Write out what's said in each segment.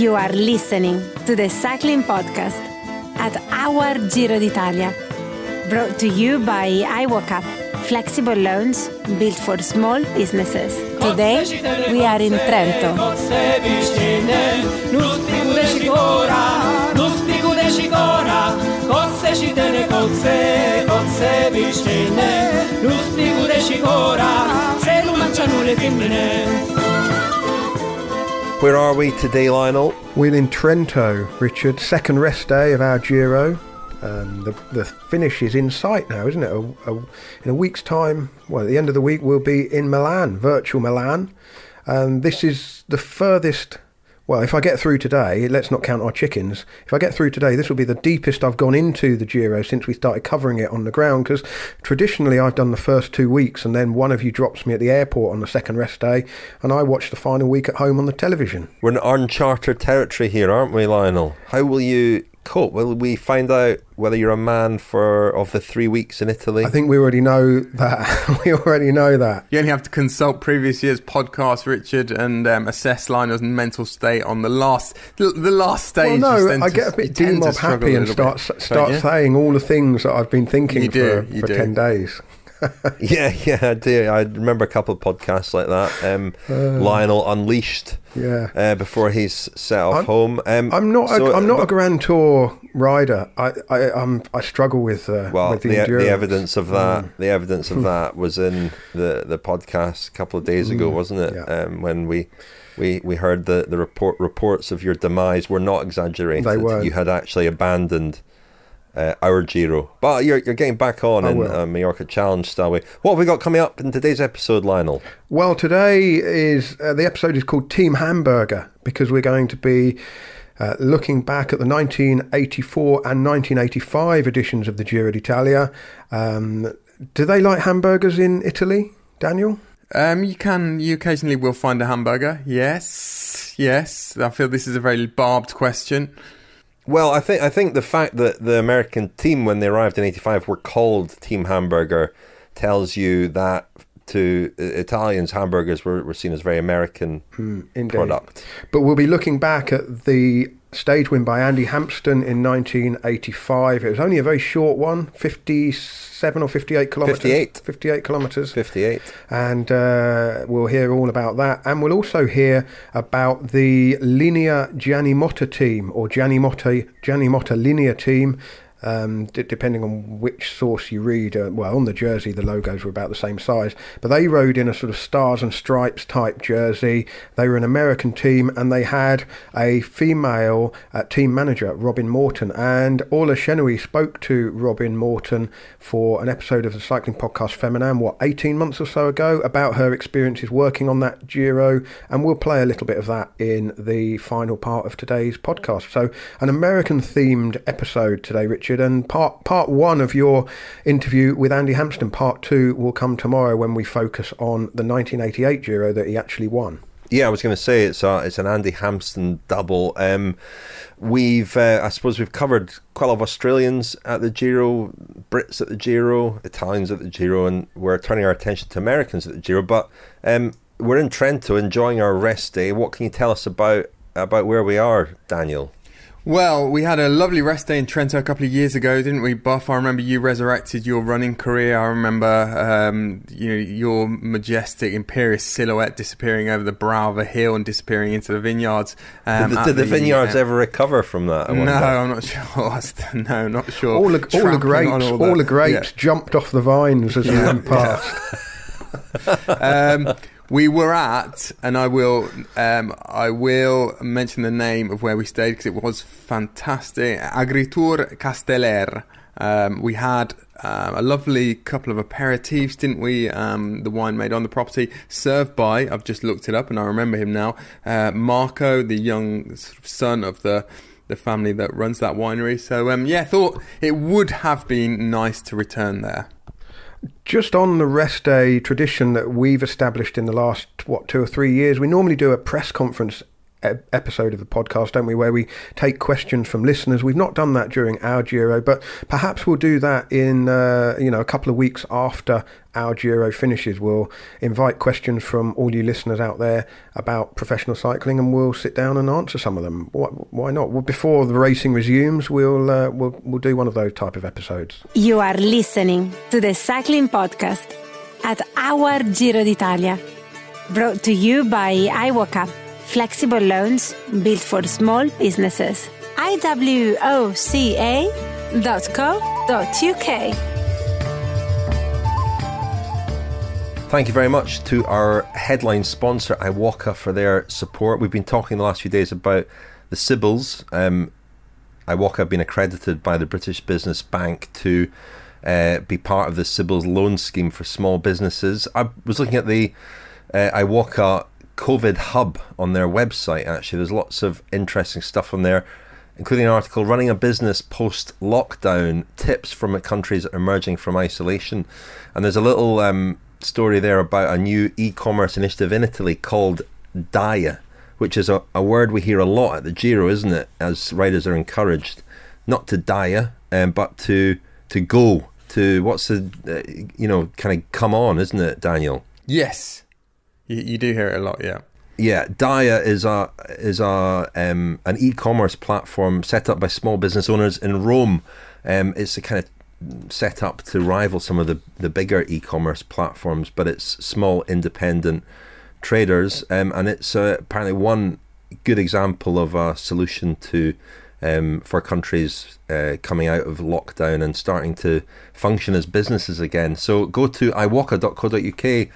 You are listening to the Cycling Podcast at our Giro d'Italia, brought to you by iWalkup, flexible loans built for small businesses. Today, we are in Trento. Where are we today, Lionel? We're in Trento, Richard. Second rest day of our Giro. The finish is in sight now, isn't it? In a week's time, well, at the end of the week, we'll be in Milan, virtual Milan. This is the furthest. Well, if I get through today, let's not count our chickens. If I get through today, this will be the deepest I've gone into the Giro since we started covering it on the ground, because traditionally I've done the first 2 weeks and then one of you drops me at the airport on the second rest day and I watch the final week at home on the television. We're in uncharted territory here, aren't we, Lionel? How will you cope? Will we find out whether you're a man of the 3 weeks in Italy? I think we already know that. We already know that. You only have to consult previous year's podcast, Richard, and assess Lionel's mental state on the last stage. Well, no, I get a bit doom-mob happy and start saying all the things that I've been thinking for 10 days. Yeah, I do. I remember a couple of podcasts like that. Lionel Unleashed. Yeah. Before he's set off home. I'm not a Grand Tour rider. I struggle with the endurance. The evidence of that. The evidence of that was in the podcast a couple of days ago, wasn't it? Yeah. When we heard the reports of your demise were not exaggerated. They weren't. You had actually abandoned our Giro, but you're getting back on in Mallorca Challenge style way. What have we got coming up in today's episode, Lionel? Well, today is the episode is called Team Hamburger, because we're going to be looking back at the 1984 and 1985 editions of the Giro d'Italia. Do they like hamburgers in Italy, Daniel? You occasionally will find a hamburger. Yes. I feel this is a very barbed question. Well, I think the fact that the American team, when they arrived in 85, were called Team Hamburger tells you that to Italians, hamburgers were seen as very American product. But we'll be looking back at the stage win by Andy Hampsten in 1985. It was only a very short one, 57 or 58 kilometres. 58 kilometres. 58. And we'll hear all about that. And we'll also hear about the Linea-Gianni Motta team, or Gianni Motta Linea team. Depending on which source you read, on the jersey the logos were about the same size, but they rode in a sort of stars and stripes type jersey. They were an American team and they had a female team manager, Robin Morton, and Orla Chennaoui spoke to Robin Morton for an episode of the cycling podcast Feminin, 18 months or so ago, about her experiences working on that Giro, and we'll play a little bit of that in the final part of today's podcast. So an American themed episode today, Richard. And part one of your interview with Andy Hampsten, part two will come tomorrow when we focus on the 1988 Giro that he actually won. Yeah, I was going to say it's an Andy Hampsten double. I suppose we've covered quite a lot of Australians at the Giro, Brits at the Giro, Italians at the Giro, and we're turning our attention to Americans at the Giro. But we're in Trento enjoying our rest day. What can you tell us about where we are, Daniel? Well, we had a lovely rest day in Trento a couple of years ago, didn't we, Buff? I remember you resurrected your running career. I remember your majestic, imperious silhouette disappearing over the brow of a hill and disappearing into the vineyards. Did the vineyards ever recover from that? No, I'm not sure. No, not sure. All the grapes jumped off the vines as we went past. We were at, and I will mention the name of where we stayed because it was fantastic. Agritur Casteller. We had a lovely couple of aperitifs, didn't we? The wine made on the property, served by, I've just looked it up and I remember him now, Marco, the young son of the family that runs that winery. So thought it would have been nice to return there. Just on the rest day tradition that we've established in the last 2 or 3 years, we normally do a press conference episode of the podcast, don't we, where we take questions from listeners. We've not done that during our Giro, but perhaps we'll do that in a couple of weeks after our Giro finishes. We'll invite questions from all you listeners out there about professional cycling, and we'll sit down and answer some of them. Why not? Well, before the racing resumes, we'll do one of those type of episodes. You are listening to the Cycling Podcast at our Giro d'Italia, brought to you by iWalkup, flexible loans built for small businesses. iwoca.co.uk. Thank you very much to our headline sponsor, iWalkup, for their support. We've been talking the last few days about the Sibyls. iWalkup have been accredited by the British Business Bank to be part of the Sibyls loan scheme for small businesses. I was looking at the iWalkup COVID hub on their website. Actually, there's lots of interesting stuff on there, including an article, Running a Business Post-Lockdown, Tips from Countries Emerging from Isolation. And there's a little story there about a new e-commerce initiative in Italy called Dia, which is a word we hear a lot at the Giro, isn't it? As riders are encouraged not to dia, but to go, to what's the, kind of come on, isn't it, Daniel? Yes. You do hear it a lot, yeah. Yeah, Dia is an e-commerce platform set up by small business owners in Rome. It's a kind of set up to rival some of the bigger e-commerce platforms, but it's small independent traders, and it's apparently one good example of a solution to for countries coming out of lockdown and starting to function as businesses again. So go to iwoca.co.uk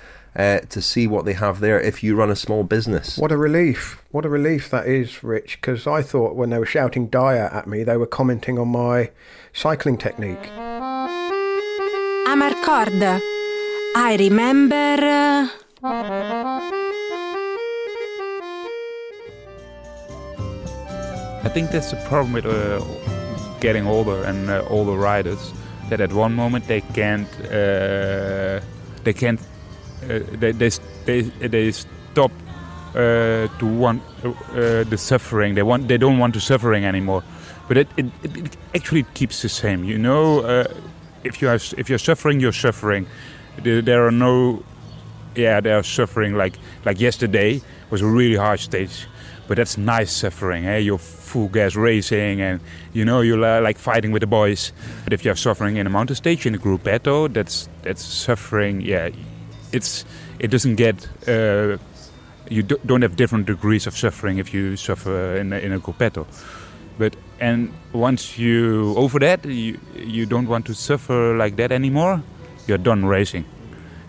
to see what they have there if you run a small business. What a relief that is, Rich, because I thought when they were shouting Dia at me, they were commenting on my cycling technique. Amarcord, I remember... I think that's the problem with getting older and older riders, that at one moment they stop to want the suffering. They don't want to suffering anymore. But it actually keeps the same. If you're suffering, you're suffering. There are suffering like yesterday was a really hard stage. But that's nice suffering, eh? You're full gas racing and, you're like fighting with the boys. But if you're suffering in a mountain stage, in a gruppetto, that's suffering, yeah. It doesn't get, you don't have different degrees of suffering if you suffer in a gruppetto. And once you over that, you don't want to suffer like that anymore, you're done racing.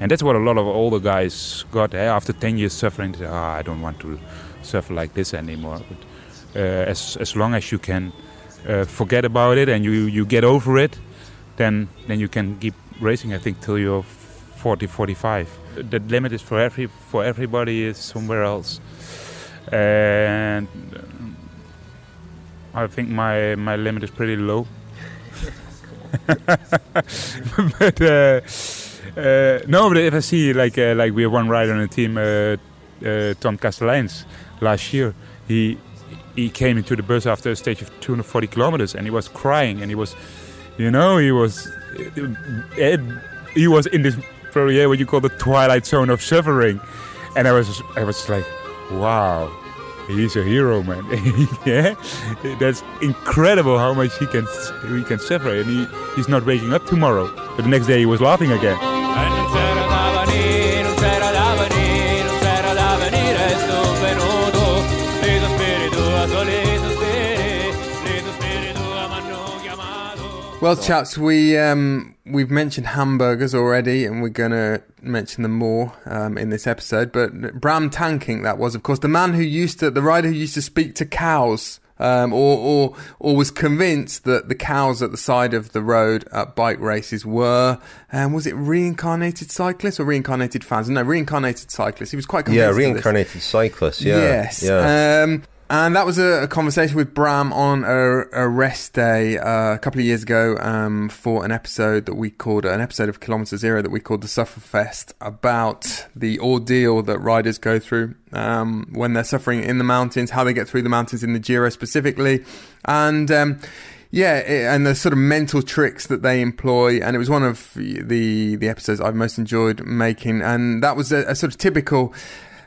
And that's what a lot of older guys got, eh? After 10 years suffering, they say, I don't want to suffer like this anymore. But as long as you can forget about it and you get over it, then you can keep racing, I think, till you're 40, 45. The limit is for everybody is somewhere else. And I think my limit is pretty low. But if I see like we have one rider on the team, Tom Castellains, last year, he came into the bus after a stage of 240 kilometers and he was crying and he was in this very what you call the twilight zone of suffering, and I was like, wow, he's a hero, man. Yeah, that's incredible how much he can suffer, and he's not waking up tomorrow. But the next day he was laughing again. Well, chaps, we've mentioned hamburgers already, and we're going to mention them more in this episode. But Bram Tankink, that was, of course, the rider who used to speak to cows, or was convinced that the cows at the side of the road at bike races were, was it reincarnated cyclists or reincarnated fans? No, reincarnated cyclists. He was quite convinced. Yeah, reincarnated cyclists. Yeah, yes. Yeah. And that was a conversation with Bram on a rest day a couple of years ago for an episode of Kilometre Zero that we called the Sufferfest, about the ordeal that riders go through when they're suffering in the mountains, how they get through the mountains in the Giro specifically, and and the sort of mental tricks that they employ. And it was one of the episodes I've most enjoyed making, and that was a sort of typical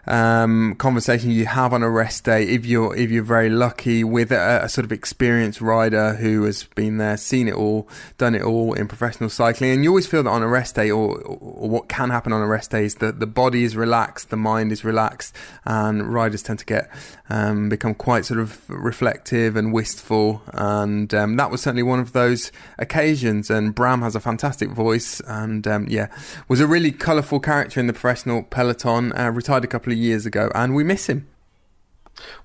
conversation you have on a rest day if you're very lucky with a sort of experienced rider who has been there, seen it all, done it all in professional cycling. And you always feel that on a rest day, or what can happen on a rest day, is that the body is relaxed, the mind is relaxed, and riders tend to get become quite sort of reflective and wistful, and that was certainly one of those occasions. And Bram has a fantastic voice, and was a really colourful character in the professional peloton, retired a couple of years ago, and we miss him.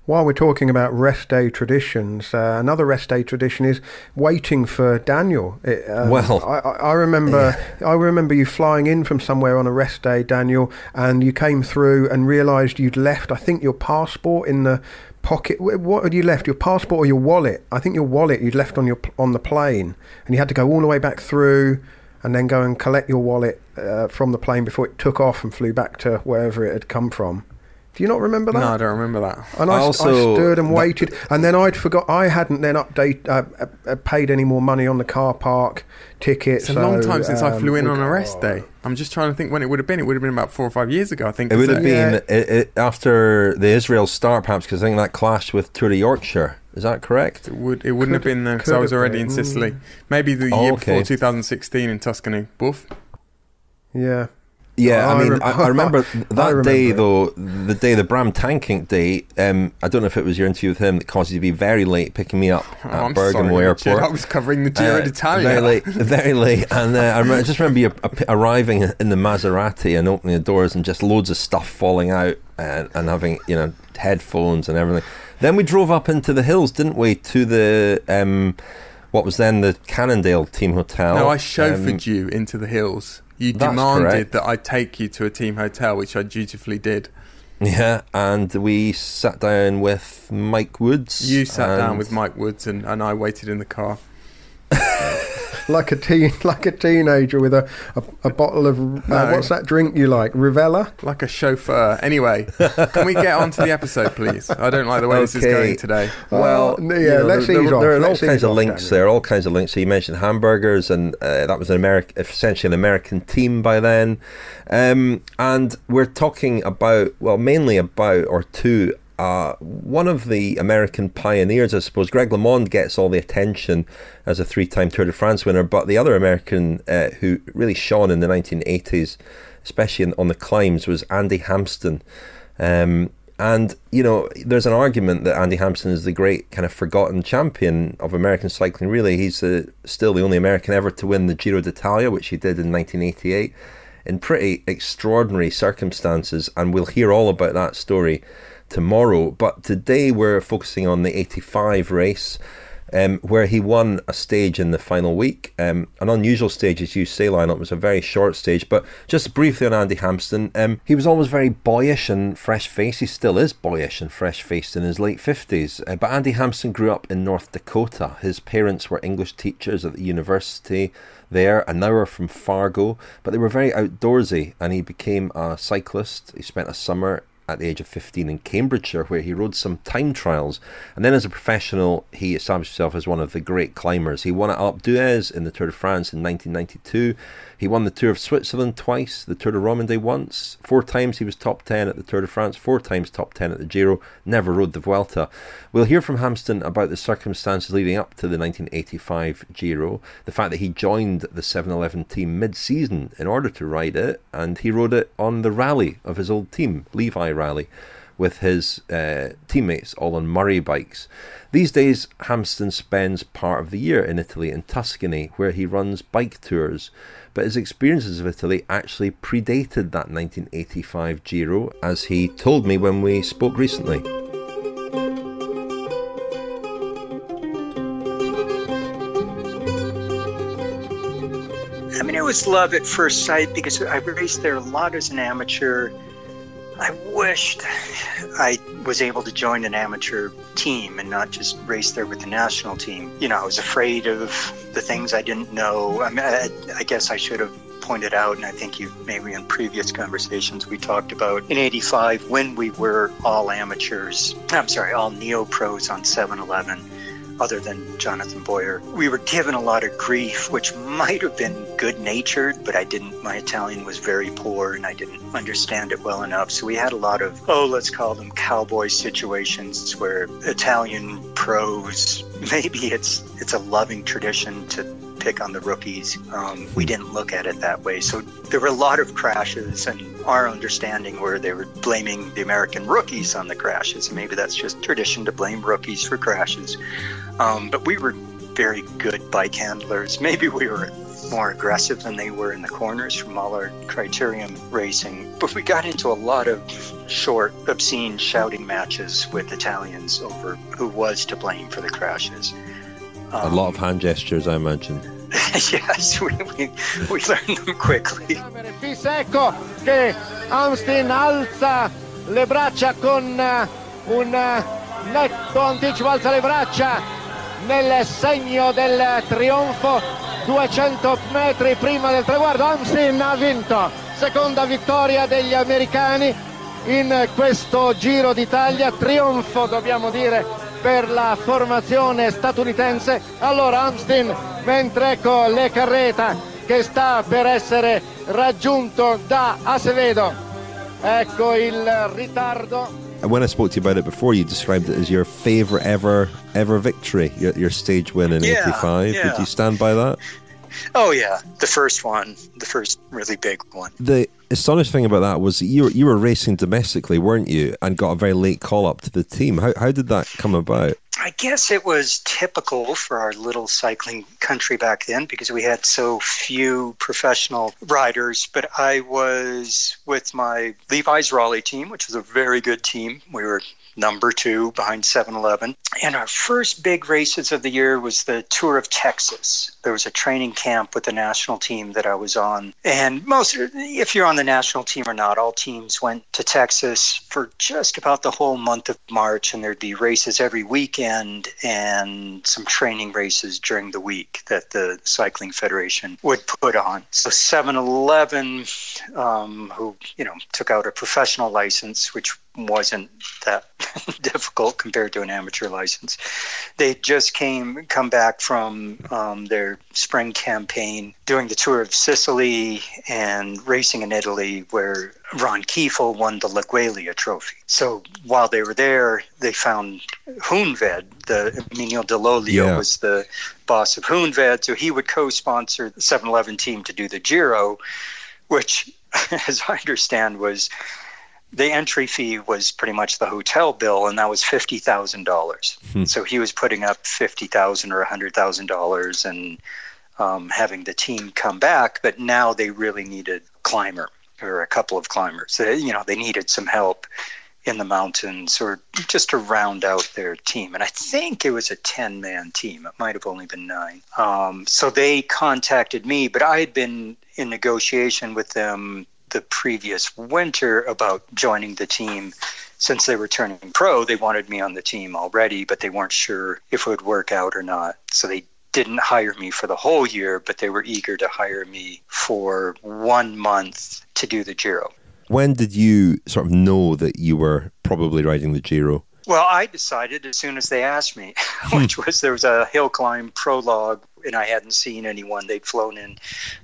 While we're talking about rest day traditions, another rest day tradition is waiting for Daniel. I remember you flying in from somewhere on a rest day, Daniel, and you came through and realised you'd left, I think, your passport in the pocket. What had you left? Your passport or your wallet? I think your wallet you'd left on the plane, and you had to go all the way back through and then go and collect your wallet from the plane before it took off and flew back to wherever it had come from. Do you not remember that? No, I don't remember that. And I stood and waited, and then I'd forgot. I hadn't then paid any more money on the car park tickets. It's a long time since I flew in on a rest day. I'm just trying to think when it would have been. It would have been about 4 or 5 years ago, I think. It would have been after the Israel start, perhaps, because I think that clashed with Tour de Yorkshire. Is that correct? It wouldn't have been there because I was already in Sicily. Maybe the year before, 2016 in Tuscany. Boof. Yeah. Yeah, I remember that day, though, the day, the Bram Tankink day, I don't know if it was your interview with him that caused you to be very late picking me up at Bergamo Airport. I was covering the Giro d'Italia. Very late. And I just remember you arriving in the Maserati and opening the doors and just loads of stuff falling out and having, headphones and everything. Then we drove up into the hills, didn't we, to the, what was then the Cannondale Team Hotel. No, I chauffeured you into the hills. You demanded that I take you to a team hotel, which I dutifully did. Yeah, and we sat down with Mike Woods. You sat down with Mike Woods, and I waited in the car. like a teenager with a bottle of what's that drink you like? Rivella? Like a chauffeur. Anyway, can we get on to the episode, please? I don't like the way this is going today. Well, let's ease off. There are all kinds of links. There are all kinds of links. So you mentioned Hamburgers, and that was essentially an American team by then. And we're talking about, mainly about one of the American pioneers, I suppose. Greg LeMond gets all the attention as a 3-time Tour de France winner, but the other American who really shone in the 1980s, especially on the climbs, was Andy Hampsten. And, there's an argument that Andy Hampsten is the great kind of forgotten champion of American cycling, really. He's still the only American ever to win the Giro d'Italia, which he did in 1988, in pretty extraordinary circumstances, and we'll hear all about that story tomorrow. But today we're focusing on the 85 race, where he won a stage in the final week. An unusual stage, as you say, Lionel. It was a very short stage. But just briefly on Andy Hampsten, he was always very boyish and fresh-faced. He still is boyish and fresh-faced in his late 50s. But Andy Hampsten grew up in North Dakota. His parents were English teachers at the university there, and now are from Fargo. But they were very outdoorsy, and he became a cyclist. He spent a summer at the age of 15 in Cambridgeshire, where he rode some time trials. And then as a professional, he established himself as one of the great climbers. He won at Alpe d'Huez in the Tour de France in 1992. He won the Tour of Switzerland twice, the Tour de Romandie once. 4 times he was top 10 at the Tour de France, 4 times top 10 at the Giro, never rode the Vuelta. We'll hear from Hampsten about the circumstances leading up to the 1985 Giro, the fact that he joined the 7-Eleven team mid-season in order to ride it, and he rode it on the rally of his old team, Levi Rally, with his teammates all on Murray bikes. These days, Hampsten spends part of the year in Italy, in Tuscany, where he runs bike tours. But his experiences of Italy actually predated that 1985 Giro, as he told me when we spoke recently. I mean, it was love at first sight because I raced there a lot as an amateur. I wished I was able to join an amateur team and not just race there with the national team. You know, I was afraid of the things I didn't know. I mean, I guess I should have pointed out, and I think you maybe in previous conversations we talked about, in 85 when we were all amateurs, all neo-pros on 7-Eleven, other than Jonathan Boyer. We were given a lot of grief, which might have been good-natured, but my Italian was very poor and I didn't understand it well enough. So we had a lot of, let's call them cowboy situations where Italian pros, maybe it's a loving tradition to pick on the rookies. We didn't look at it that way. So there were a lot of crashes, and our understanding where they were blaming the American rookies on the crashes. And maybe that's just tradition to blame rookies for crashes. But we were very good bike handlers. Maybe we were more aggressive than they were in the corners from all our criterium racing. But we got into a lot of short, obscene shouting matches with Italians over who was to blame for the crashes. A lot of hand gestures, I imagine. Yes, we learned them quickly. Ecco che Hamsten alza le braccia con un netto anticipo, alza le braccia nel segno del trionfo, 200 metri prima del traguardo. Hamsten ha vinto, seconda vittoria degli americani in questo Giro d'Italia, trionfo dobbiamo dire per la formazione statunitense. Allora Hamsten, mentre ecco Le Carreta che sta per essere raggiunto da Acevedo, ecco il ritardo. And when I spoke to you about it before, you described it as your favourite ever victory, your stage win in 85. Yeah. Would you stand by that? Oh yeah, the first really big one. The astonishing thing about that was you were racing domestically, weren't you, and got a very late call up to the team. How did that come about? I guess it was typical for our little cycling country back then because we had so few professional riders. But I was with my Levi's Raleigh team, which was a very good team. We were number 2 behind 7-Eleven. And our first big races of the year was the Tour of Texas. There was a training camp with the national team that I was on. And if you're on the national team or not, all teams went to Texas for just about the whole month of March. And there'd be races every weekend and some training races during the week that the Cycling Federation would put on. So 7-Eleven, who, took out a professional license, which wasn't that difficult compared to an amateur license. They just come back from their spring campaign, doing the Tour of Sicily and racing in Italy, where Ron Kiefel won the Laigueglia Trophy. So while they were there, they found Hoonved, the Emilio Dell'Olio was the boss of Hoonved, so he would co-sponsor the 7-Eleven team to do the Giro, which, as I understand, was the entry fee was pretty much the hotel bill, and that was $50,000. So he was putting up $50,000 or $100,000 and having the team come back. But now they really needed a climber or a couple of climbers. They needed some help in the mountains or just to round out their team. And I think it was a 10-man team. It might have only been 9. So they contacted me, but I had been in negotiation with them the previous winter about joining the team. Since they were turning pro, they wanted me on the team already, but they weren't sure if it would work out or not. So they didn't hire me for the whole year, but they were eager to hire me for 1 month to do the Giro. When did you sort of know that you were probably riding the Giro? Well, I decided as soon as they asked me, which was there was a hill climb prologue, and I hadn't seen anyone. They'd flown in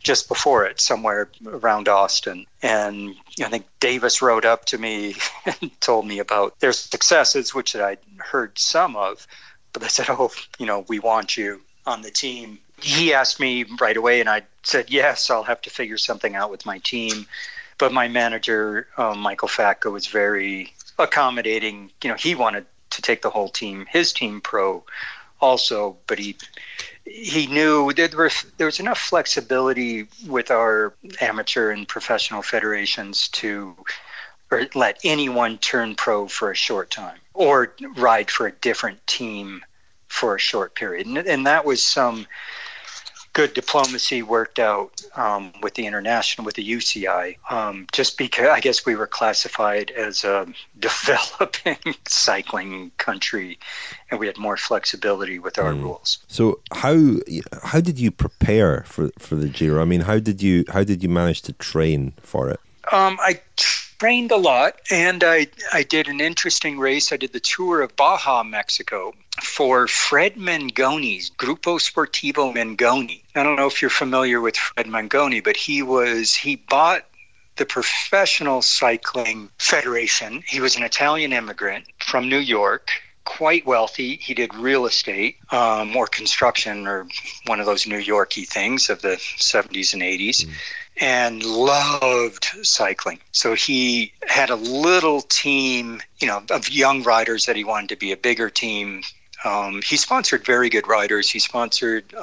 just before it, somewhere around Austin. And I think Davis rode up to me and told me about their successes, which I'd heard some of. But they said, we want you on the team. He asked me right away, and I said, yes, I'll have to figure something out with my team. But my manager, Michael Fatko, was very accommodating. He wanted to take the whole team, his team pro also, but he knew there was enough flexibility with our amateur and professional federations to let anyone turn pro for a short time or ride for a different team for a short period. And that was good diplomacy worked out with the international, with the UCI, just because I guess we were classified as a developing cycling country, and we had more flexibility with our rules. So how did you prepare for the Giro? I mean, how did you manage to train for it? I trained a lot, and I did an interesting race. I did the Tour of Baja, Mexico, for Fred Mengoni's Grupo Sportivo Mengoni. I don't know if you're familiar with Fred Mengoni, but he bought the Professional Cycling Federation. He was an Italian immigrant from New York, quite wealthy. He did real estate or construction, or one of those New Yorky things of the 70s and 80s. And loved cycling. So he had a little team, of young riders that he wanted to be a bigger team. He sponsored very good riders. He sponsored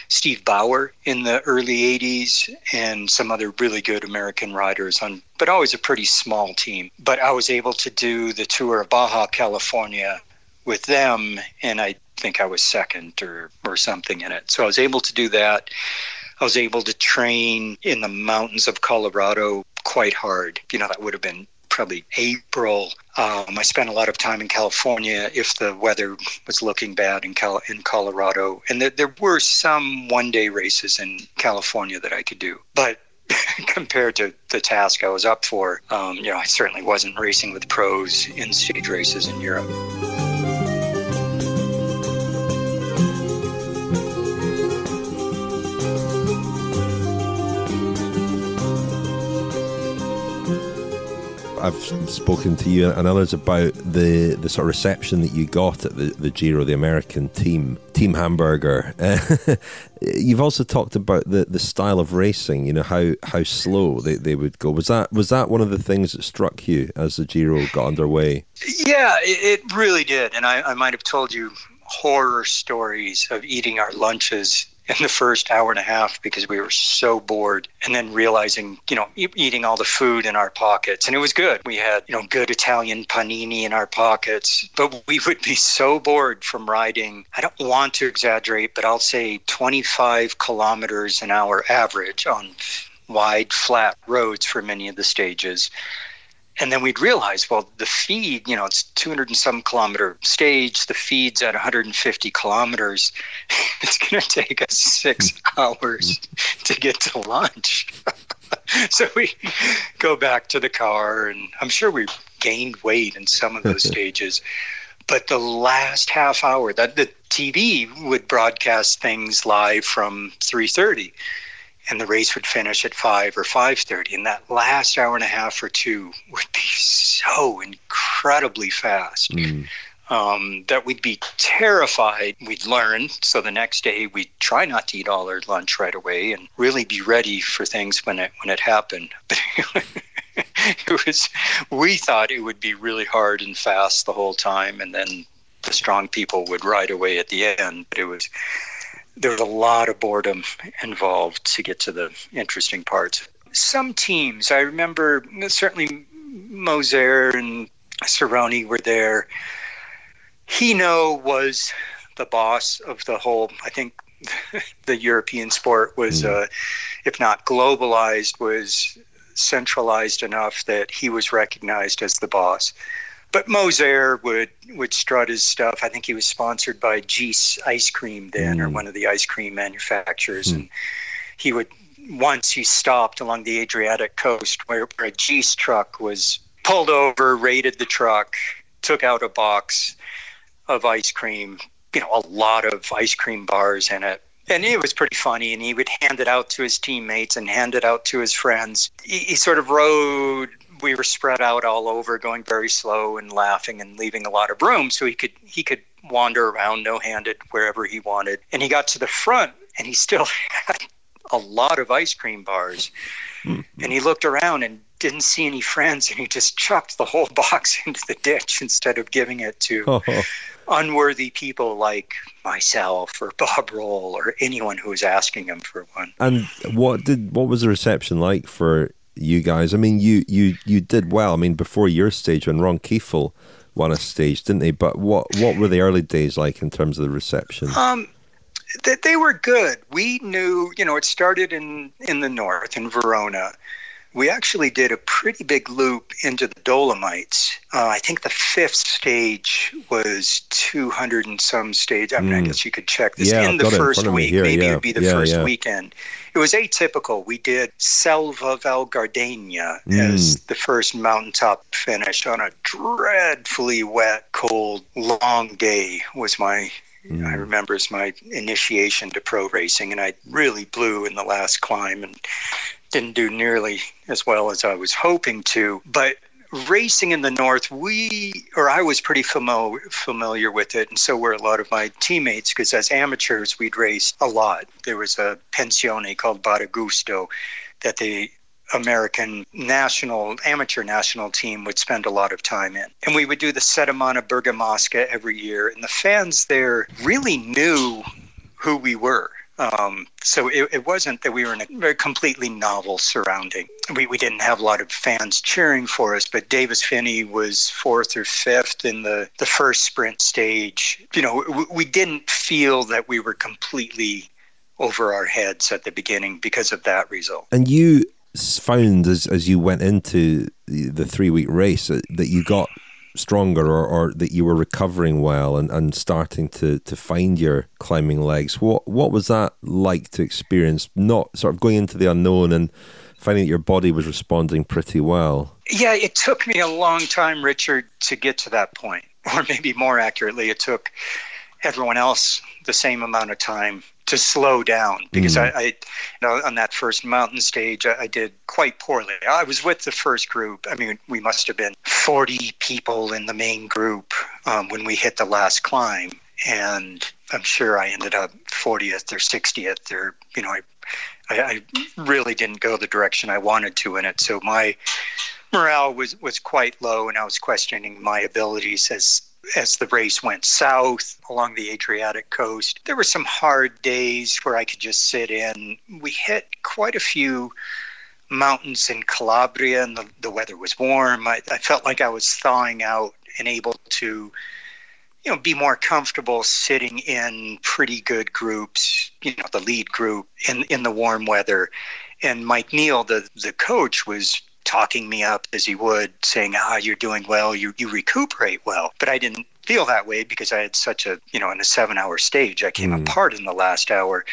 Steve Bauer in the early 80s and some other really good American riders, but always a pretty small team. But I was able to do the Tour of Baja California with them, and I think I was second or something in it. So I was able to do that. I was able to train in the mountains of Colorado quite hard. That would have been probably April. I spent a lot of time in California if the weather was looking bad in Colorado. And there were some one-day races in California that I could do. But compared to the task I was up for, I certainly wasn't racing with pros in stage races in Europe. I've spoken to you and others about the sort of reception that you got at the Giro, the American Team Hamburger. You've also talked about the style of racing, how slow they would go. Was that one of the things that struck you as the Giro got underway? Yeah, it really did. And I might have told you horror stories of eating our lunches in the first hour and a half because we were so bored, and then realizing, eating all the food in our pockets. And it was good. We had, good Italian panini in our pockets, but we would be so bored from riding. I don't want to exaggerate, but I'll say 25 kilometers an hour average on wide, flat roads for many of the stages. And then we'd realize, well, the feed, it's 200 and some kilometer stage. The feed's at 150 kilometers. It's going to take us 6 hours to get to lunch. So we go back to the car, and I'm sure we gained weight in some of those stages. But the last half hour, that the TV would broadcast things live from 3:30. And the race would finish at 5 or 5:30. And that last hour and a half or two would be so incredibly fast that we'd be terrified. We'd learn. So the next day, we'd try not to eat all our lunch right away and really be ready for things when it happened. But we thought it would be really hard and fast the whole time. And then the strong people would ride away at the end. But there was a lot of boredom involved to get to the interesting parts. Some teams, I remember, certainly Moser and Cerrone were there. Hinault was the boss of the whole, I think the European sport was, if not globalized, was centralized enough that he was recognized as the boss. But Moser would strut his stuff. I think he was sponsored by Gis Ice Cream then, or one of the ice cream manufacturers. And he stopped along the Adriatic coast where a Gis truck was pulled over, raided the truck, took out a box of ice cream, a lot of ice cream bars in it. And it was pretty funny, and he would hand it out to his teammates and hand it out to his friends. He sort of rode. We were spread out all over, going very slow and laughing and leaving a lot of room so he could wander around no-handed wherever he wanted. And he got to the front, and he still had a lot of ice cream bars. And he looked around and didn't see any friends, and he just chucked the whole box into the ditch instead of giving it to unworthy people like myself or Bob Roll or anyone who was asking him for one. And what was the reception like for you guys? I mean, you did well. I mean, before your stage, when Ron Kiefel won a stage, didn't he? But what were the early days like in terms of the reception? They were good. We knew, it started in the north, in Verona. We actually did a pretty big loop into the Dolomites. I think the fifth stage was 200 and some stage. I mean, I guess you could check this in the first week. Maybe it would be the first weekend. It was atypical. We did Selva Val Gardenia as the first mountaintop finish on a dreadfully wet, cold, long day was I remember as my initiation to pro racing, and I really blew in the last climb and didn't do nearly as well as I was hoping to. But racing in the north, I was pretty familiar with it, and so were a lot of my teammates, because as amateurs, we'd raced a lot. There was a pensione called Badagusto that the American amateur national team would spend a lot of time in. And we would do the Settimana Bergamasca every year, and the fans there really knew who we were. So it wasn't that we were in a very completely novel surrounding. We didn't have a lot of fans cheering for us, but Davis Finney was fourth or fifth in the first sprint stage. We didn't feel that we were completely over our heads at the beginning because of that result. And you found as you went into the 3-week race that you got stronger, or that you were recovering well and starting to find your climbing legs. What was that like to experience, not sort of going into the unknown and finding that your body was responding pretty well? Yeah, it took me a long time, Richard, to get to that point. Or maybe more accurately, it took everyone else the same amount of time to slow down, because I on that first mountain stage, I did quite poorly. I was with the first group. I mean, we must have been 40 people in the main group when we hit the last climb. And I'm sure I ended up 40th or 60th, or, I really didn't go the direction I wanted to in it. So my morale was quite low, and I was questioning my abilities as the race went south along the Adriatic coast. There were some hard days where I could just sit in. We hit quite a few mountains in Calabria, and the weather was warm. I felt like I was thawing out and able to, be more comfortable sitting in pretty good groups, the lead group in the warm weather. And Mike Neal, the coach, was talking me up as he would, saying, you're doing well, you recuperate well. But I didn't feel that way because I had such in a 7-hour stage, I came apart in the last hour.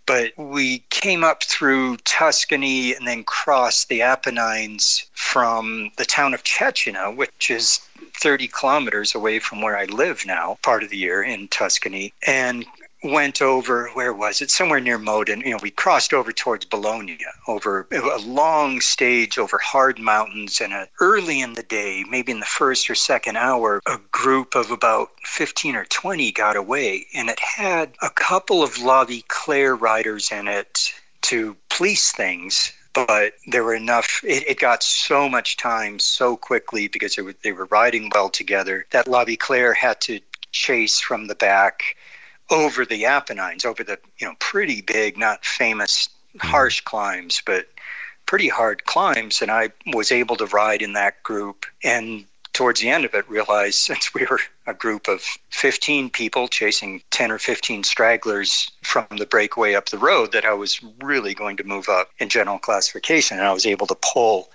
But we came up through Tuscany and then crossed the Apennines from the town of Cecina, which is 30 kilometers away from where I live now, part of the year in Tuscany, and went over, where was it? Somewhere near Modena. We crossed over towards Bologna, over a long stage, over hard mountains, and early in the day, maybe in the first or second hour, a group of about 15 or 20 got away, and it had a couple of Vie Claire riders in it to police things. But there were enough, it got so much time so quickly because they were riding well together that Vie Claire had to chase from the back over the Apennines, over the pretty big, not famous, harsh climbs, but pretty hard climbs. And I was able to ride in that group. And towards the end of it, realized, since we were a group of 15 people chasing 10 or 15 stragglers from the breakaway up the road, that I was really going to move up in general classification. And I was able to pull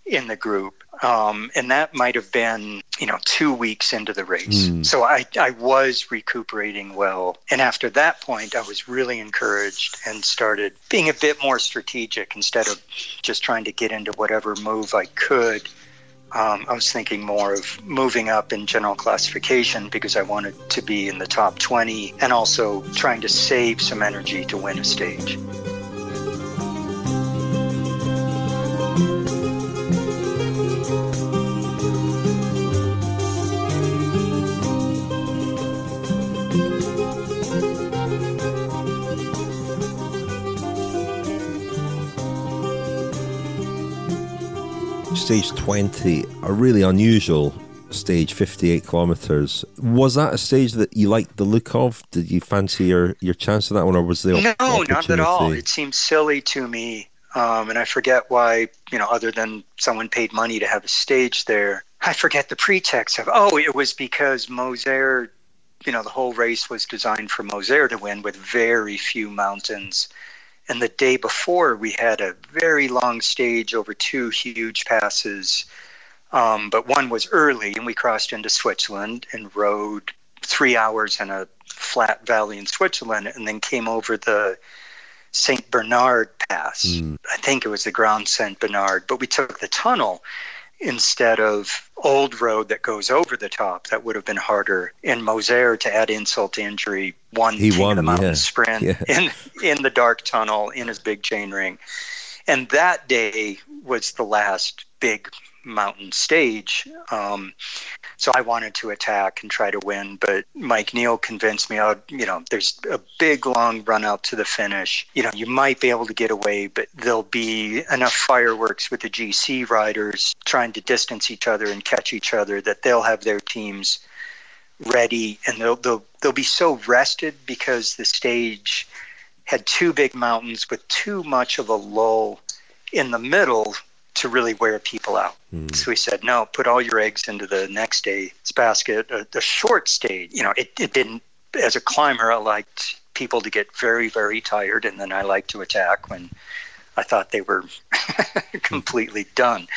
in the group. And that might have been, 2 weeks into the race. So I was recuperating well. And after that point, I was really encouraged and started being a bit more strategic instead of just trying to get into whatever move I could. I was thinking more of moving up in general classification because I wanted to be in the top 20, and also trying to save some energy to win a stage. Stage 20, a really unusual stage, 58 kilometres. Was that a stage that you liked the look of? Did you fancy your chance of that one, or was the No, not at all. It seemed silly to me, and I forget why, other than someone paid money to have a stage there. I forget the pretext of, it was because Moser the whole race was designed for Moser to win with very few mountains. And the day before, we had a very long stage over 2 huge passes. But one was early, and we crossed into Switzerland and rode 3 hours in a flat valley in Switzerland, and then came over the St. Bernard Pass. I think it was the Grand St. Bernard, but we took the tunnel instead of old road that goes over the top. That would have been harder. And Moser, to add insult to injury, won King of the Mountain sprint in the dark tunnel in his big chainring. And that day was the last big mountain stage. So I wanted to attack and try to win, but Mike Neal convinced me, there's a big long run out to the finish. You might be able to get away, but there'll be enough fireworks with the GC riders trying to distance each other and catch each other that they'll have their teams ready, and they'll be so rested because the stage had 2 big mountains with too much of a lull in the middle to really wear people out. So we said, no, put all your eggs into the next day's basket. The short stage, it didn't, as a climber, I liked people to get very, very tired, and then I liked to attack when I thought they were completely done.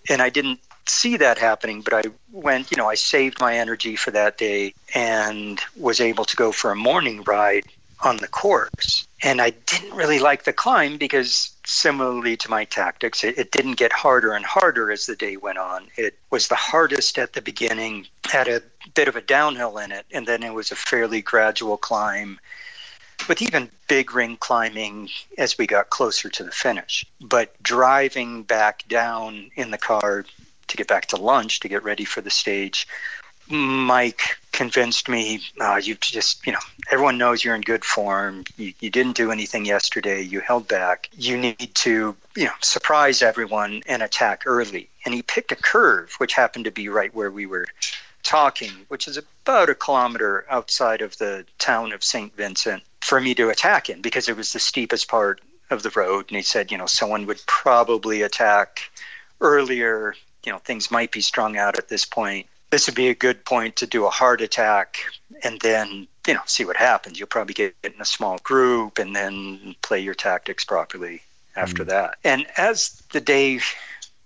And I didn't see that happening, but I went, I saved my energy for that day and was able to go for a morning ride on the course. And I didn't really like the climb because, similarly to my tactics, it didn't get harder and harder as the day went on. It was the hardest at the beginning, had a bit of a downhill in it, and then it was a fairly gradual climb with even big ring climbing as we got closer to the finish. But driving back down in the car to get back to lunch, to get ready for the stage, Mike convinced me, you just, everyone knows you're in good form. You didn't do anything yesterday. You held back. You need to, surprise everyone and attack early. And he picked a curve, which happened to be right where we were talking, which is about 1 kilometer outside of the town of St. Vincent, for me to attack in, because it was the steepest part of the road. And he said, someone would probably attack earlier. Things might be strung out at this point. This would be a good point to do a hard attack and then, see what happens. You'll probably get in a small group and then play your tactics properly after that. And as the day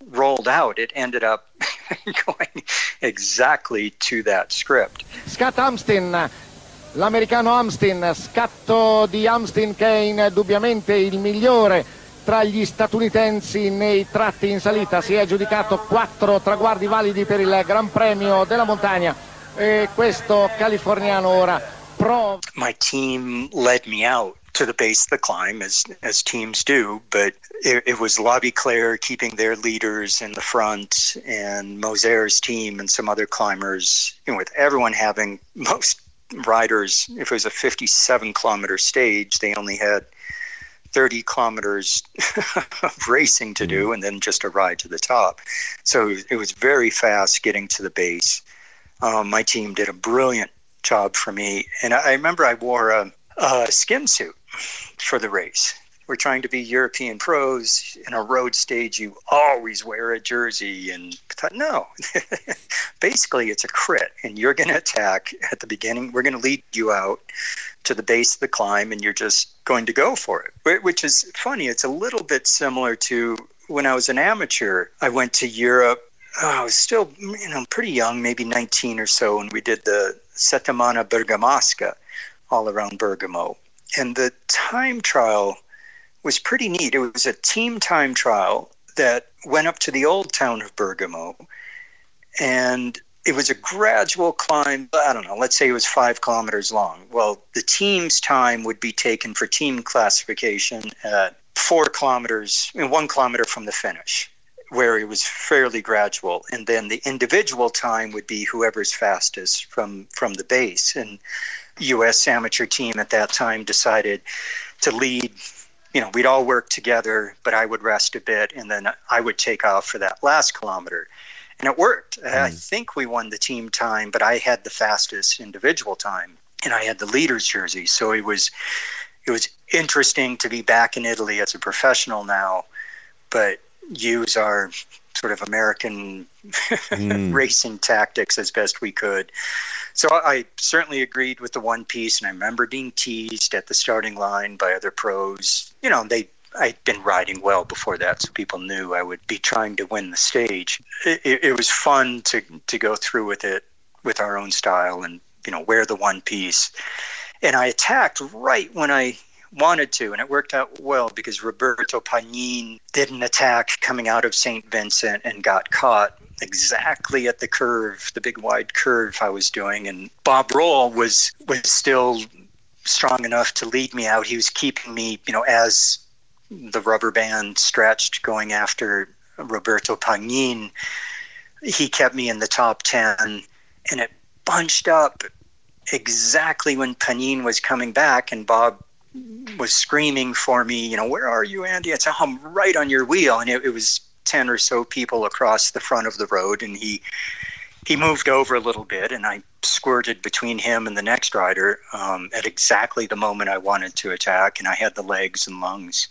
rolled out, it ended up going exactly to that script. Scatta Hamsten, l'americano Hamsten, scatto di Hamsten che è indubbiamente il migliore tra gli statunitensi nei tratti in salita. Si è aggiudicato 4 traguardi validi per il Gran Premio della Montagna, e questo californiano ora prova. My team led me out to the base of the climb, as teams do, but it was Vie Claire keeping their leaders in the front, and Moser's team and some other climbers, with everyone having, most riders, if it was a 57-kilometer stage, they only had 30 kilometers of racing to do, and then just a ride to the top. So it was very fast getting to the base. My team did a brilliant job for me. And I remember I wore a skin suit for the race. We're trying to be European pros. In a road stage, you always wear a jersey. And I thought, no, basically it's a crit. And you're going to attack at the beginning. We're going to lead you out to the base of the climb, and you're just going to go for it. Which is funny. It's a little bit similar to when I was an amateur. I went to Europe. I was still, pretty young, maybe 19 or so, and we did the Settimana Bergamasca all around Bergamo. And the time trial was pretty neat. It was a team time trial that went up to the old town of Bergamo, and it was a gradual climb. I don't know, let's say it was 5 kilometers long. Well, the team's time would be taken for team classification at 4 kilometers, 1 kilometer from the finish, where it was fairly gradual. And then the individual time would be whoever's fastest from the base. And U.S. amateur team at that time decided to lead. We'd all work together, but I would rest a bit, and then I would take off for that last kilometer. And it worked. I think we won the team time, but I had the fastest individual time, and I had the leader's jersey. So it was interesting to be back in Italy as a professional now, but use our sort of American racing tactics as best we could. So I certainly agreed with the one piece, and I remember being teased at the starting line by other pros. You know, I'd been riding well before that, so people knew I would be trying to win the stage. It was fun to go through with it with our own style and, you know, wear the one piece. And I attacked right when I wanted to, and it worked out well because Roberto Pagnin did an attack coming out of St. Vincent and got caught exactly at the curve, the big wide curve I was doing. And Bob Roll was still strong enough to lead me out. He was keeping me, you know, as the rubber band stretched going after Roberto Pagnin. He kept me in the top 10, and it bunched up exactly when Pagnin was coming back, and Bob was screaming for me, you know, "Where are you, Andy?" It's I'm right on your wheel. And it was 10 or so people across the front of the road, and he moved over a little bit, and I squirted between him and the next rider at exactly the moment I wanted to attack, and I had the legs and lungs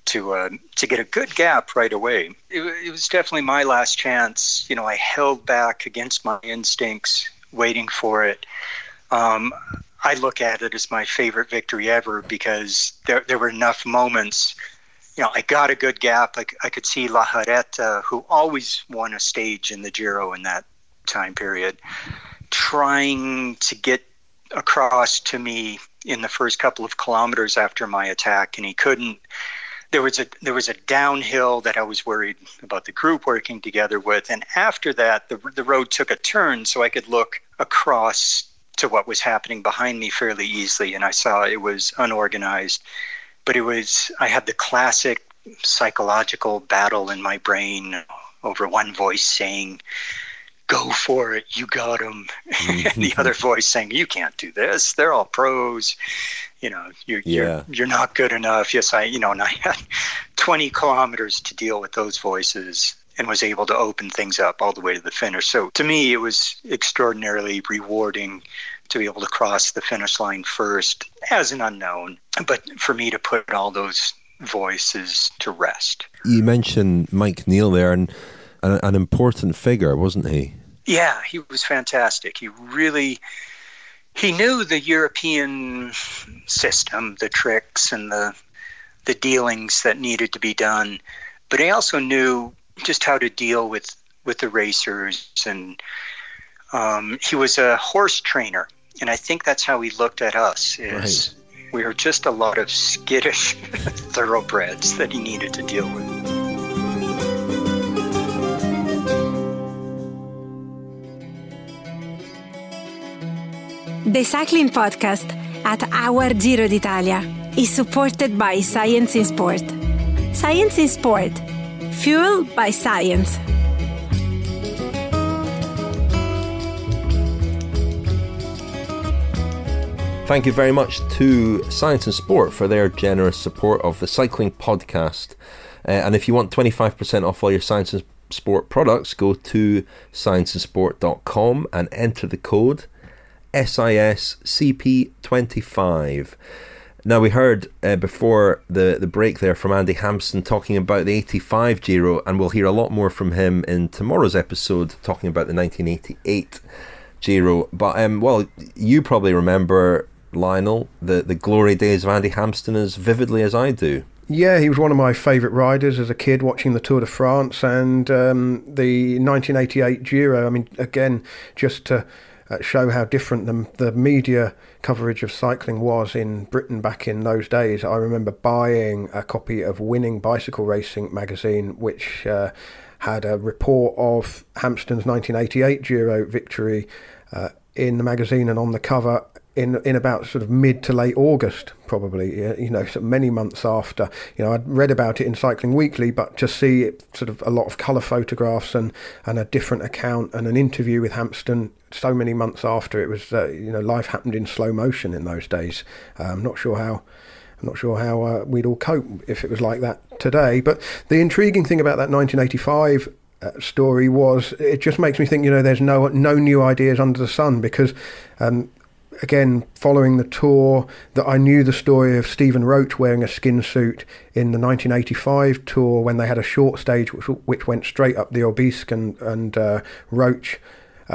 to get a good gap right away. It was definitely my last chance. You know, I held back against my instincts, waiting for it. I look at it as my favorite victory ever because there were enough moments. You know, I got a good gap. I could see La Jarreta, who always won a stage in the Giro in that time period, trying to get across to me in the first couple of kilometers after my attack, and he couldn't. There was a downhill that I was worried about the group working together with, and after that, the road took a turn, so I could look across to what was happening behind me fairly easily, and I saw it was unorganized, but I had the classic psychological battle in my brain over one voice saying, "Go for it, you got him," and the other voice saying, "You can't do this. They're all pros. You know, you're not good enough." Yes, and I had 20 kilometers to deal with those voices and was able to open things up all the way to the finish. So to me, it was extraordinarily rewarding to be able to cross the finish line first as an unknown, but for me to put all those voices to rest. You mentioned Mike Neal there, and an important figure, wasn't he? Yeah, he was fantastic. He knew the European system, the tricks and the dealings that needed to be done, but he also knew just how to deal with the racers, and he was a horse trainer, and I think that's how he looked at us. We were just a lot of skittish thoroughbreds that he needed to deal with. The Cycling Podcast at Our Giro d'Italia is supported by Science in Sport. Science in Sport. Fuel by science. Thank you very much to Science and Sport for their generous support of the Cycling Podcast. And if you want 25% off all your Science and Sport products, go to scienceandsport.com and enter the code SISCP25. Now, we heard before the break there from Andy Hampsten talking about the 85 Giro, and we'll hear a lot more from him in tomorrow's episode talking about the 1988 Giro. But, well, you probably remember, Lionel, the glory days of Andy Hampsten as vividly as I do. Yeah, he was one of my favourite riders as a kid watching the Tour de France and the 1988 Giro. I mean, again, just to show how different the media coverage of cycling was in Britain back in those days. I remember buying a copy of Winning Bicycle Racing magazine, which had a report of Hampsten's 1988 Giro victory in the magazine, and on the cover in about sort of mid to late August, probably, so many months after. I'd read about it in Cycling Weekly, but to see it, sort of a lot of colour photographs and a different account and an interview with Hampsten so many months after, it was, life happened in slow motion in those days. I'm not sure how we'd all cope if it was like that today. But the intriguing thing about that 1985 story was, it just makes me think, there's no new ideas under the sun, because again, following the tour, that I knew the story of Stephen Roach wearing a skin suit in the 1985 tour when they had a short stage which went straight up the Obisque, and Roach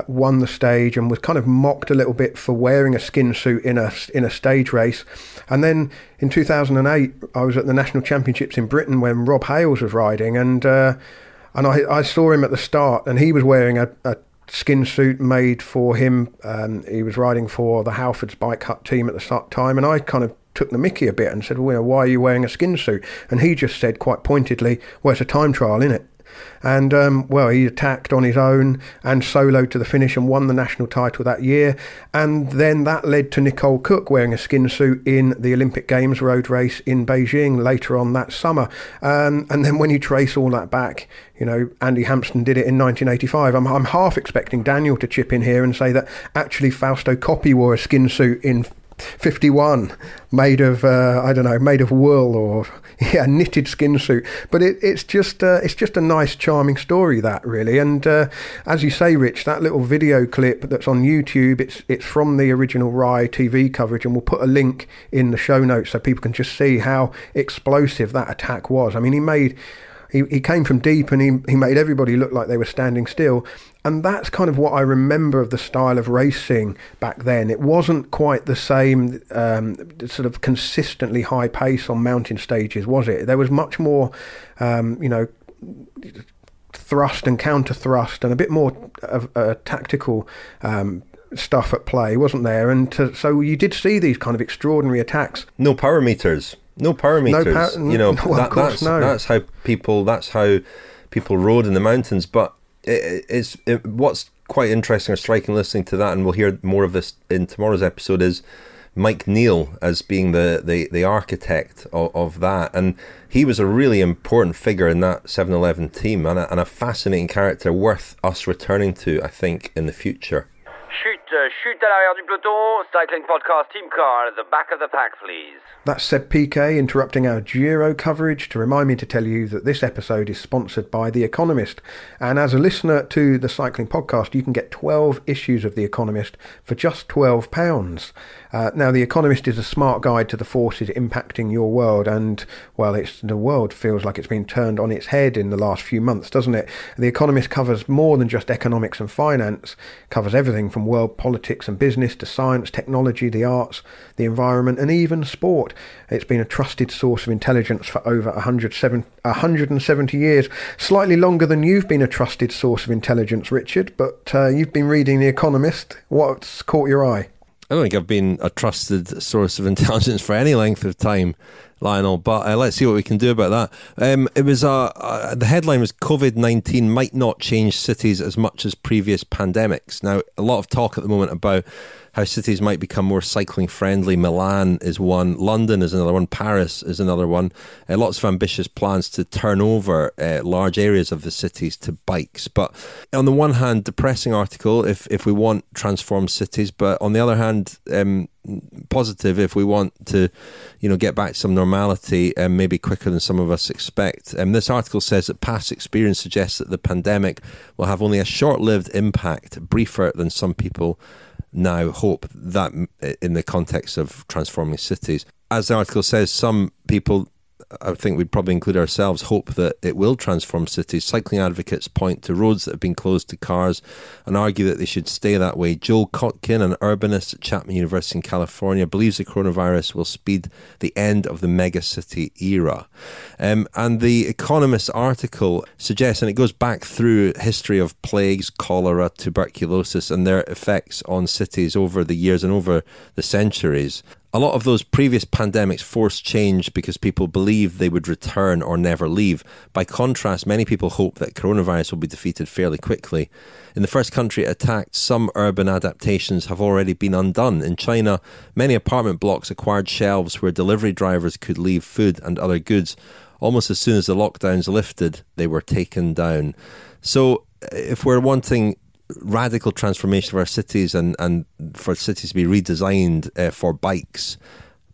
won the stage and was kind of mocked a little bit for wearing a skin suit in a stage race. And then in 2008, I was at the National Championships in Britain when Rob Hales was riding, and I saw him at the start, and he was wearing a skin suit made for him. He was riding for the Halfords Bike Hut team at the time, and I kind of took the mickey a bit and said, well, why are you wearing a skin suit? And he just said quite pointedly, well, it's a time trial, innit? And he attacked on his own and soloed to the finish and won the national title that year. And then that led to Nicole Cook wearing a skin suit in the Olympic Games road race in Beijing later on that summer. And then when you trace all that back, Andy Hampsten did it in 1985. I'm half expecting Daniel to chip in here and say that actually Fausto Coppi wore a skin suit in 51 made of wool or knitted skin suit. But it's just a nice, charming story, that, really. And as you say, Rich, that little video clip that's on YouTube, it's from the original Rai TV coverage, and we'll put a link in the show notes so people can just see how explosive that attack was. I mean, he came from deep, and he made everybody look like they were standing still. And that's kind of what I remember of the style of racing back then. It wasn't quite the same sort of consistently high pace on mountain stages, was it? There was much more, thrust and counter thrust, and a bit more of tactical stuff at play, wasn't there? And so you did see these kind of extraordinary attacks. No power meters. That's how people rode in the mountains. But what's quite interesting or striking listening to that, and we'll hear more of this in tomorrow's episode, is Mike Neal as being the architect of that. And he was a really important figure in that 7-Eleven team, and a fascinating character worth us returning to, I think, in the future. Chute à l'arrière du peloton, cycling podcast team car at the back of the pack, please. That's Seb Piquet interrupting our Giro coverage to remind me to tell you that this episode is sponsored by The Economist. And as a listener to the cycling podcast, you can get 12 issues of The Economist for just £12. Now, The Economist is a smart guide to the forces impacting your world, and, well, the world feels like it's been turned on its head in the last few months, doesn't it? The Economist covers more than just economics and finance, covers everything from world politics and business to science, technology, the arts, the environment, and even sport. It's been a trusted source of intelligence for over 170 years, slightly longer than you've been a trusted source of intelligence, Richard, but you've been reading The Economist. What's caught your eye? I don't think I've been a trusted source of intelligence for any length of time, Lionel, but let's see what we can do about that. It was the headline was COVID-19 might not change cities as much as previous pandemics. Now, a lot of talk at the moment about how cities might become more cycling friendly. Milan is one, London is another one, Paris is another one. Lots of ambitious plans to turn over large areas of the cities to bikes. But on the one hand, depressing article if we want transformed cities, but on the other hand, positive if we want to, get back to some normality, maybe quicker than some of us expect. This article says that past experience suggests that the pandemic will have only a short-lived impact, briefer than some people now hope, that in the context of transforming cities. As the article says, some people, I think we'd probably include ourselves, hope that it will transform cities. Cycling advocates point to roads that have been closed to cars and argue that they should stay that way. Joel Kotkin, an urbanist at Chapman University in California, believes the coronavirus will speed the end of the megacity era. And the Economist article suggests, and it goes back through history of plagues, cholera, tuberculosis, and their effects on cities over the years and over the centuries. A lot of those previous pandemics forced change because people believed they would return or never leave. By contrast, many people hope that coronavirus will be defeated fairly quickly. In the first country it attacked, some urban adaptations have already been undone. In China, many apartment blocks acquired shelves where delivery drivers could leave food and other goods. Almost as soon as the lockdowns lifted, they were taken down. So if we're wanting radical transformation of our cities and for cities to be redesigned for bikes,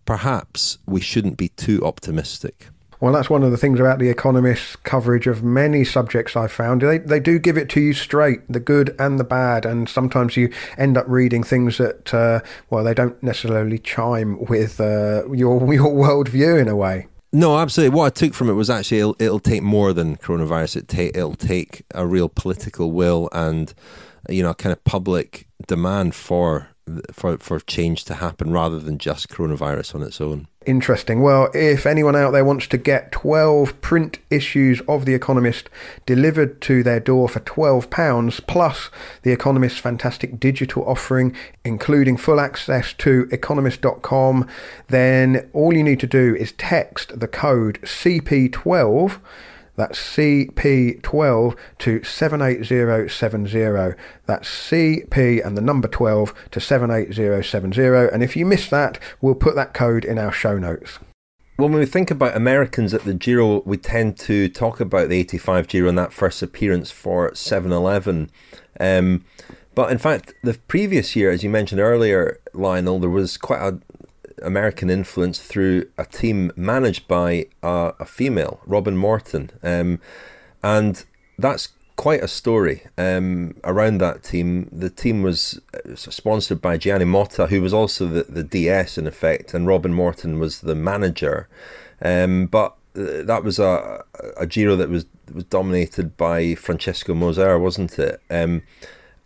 perhaps we shouldn't be too optimistic. Well, that's one of the things about The Economist's coverage of many subjects I've found. They do give it to you straight, the good and the bad, and sometimes you end up reading things that, they don't necessarily chime with your worldview in a way. No, absolutely. What I took from it was actually it'll take more than coronavirus. It'll take a real political will and, kind of public demand for change to happen rather than just coronavirus on its own. Interesting. Well, if anyone out there wants to get 12 print issues of The Economist delivered to their door for £12, plus The Economist's fantastic digital offering, including full access to economist.com, then all you need to do is text the code CP12, that's CP12 to 78070. That's CP and the number 12 to 78070. And if you miss that, we'll put that code in our show notes. When we think about Americans at the Giro, we tend to talk about the 85 Giro and that first appearance for 7-Eleven. But in fact, the previous year, as you mentioned earlier, Lionel, there was quite a American influence through a team managed by a female, Robin Morton, and that's quite a story around that team. The team was sponsored by Gianni Motta, who was also the DS in effect, and Robin Morton was the manager, but that was a Giro that was dominated by Francesco Moser, wasn't it? And